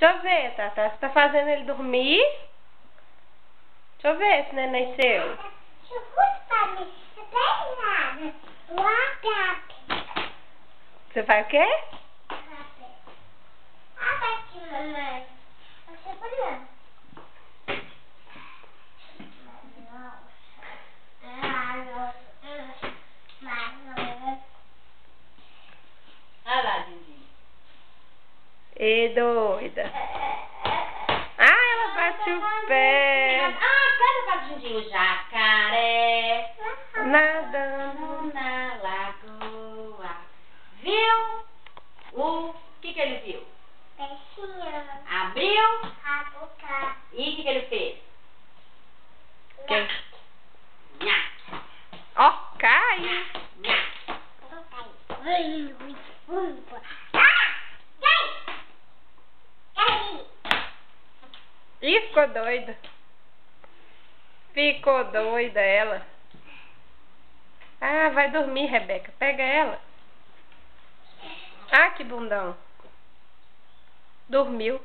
Deixa eu ver, Tata. Você tá fazendo ele dormir? Deixa eu ver esse neném seu. Você faz o quê? Olha lá, Dindinho. Ê, doida. Ah, ela bate o pé. Ah, cadê pra Dindinho? Jacaré Nadando. na lagoa. Viu? O que ele viu? Peixinho. Abriu A boca. e o que ele fez? Quem? Nha, Ó, cai. nha. Ih, ficou doida. Ficou doida ela. Ah, vai dormir, Rebeca. Pega ela. Ah, que bundão. Dormiu.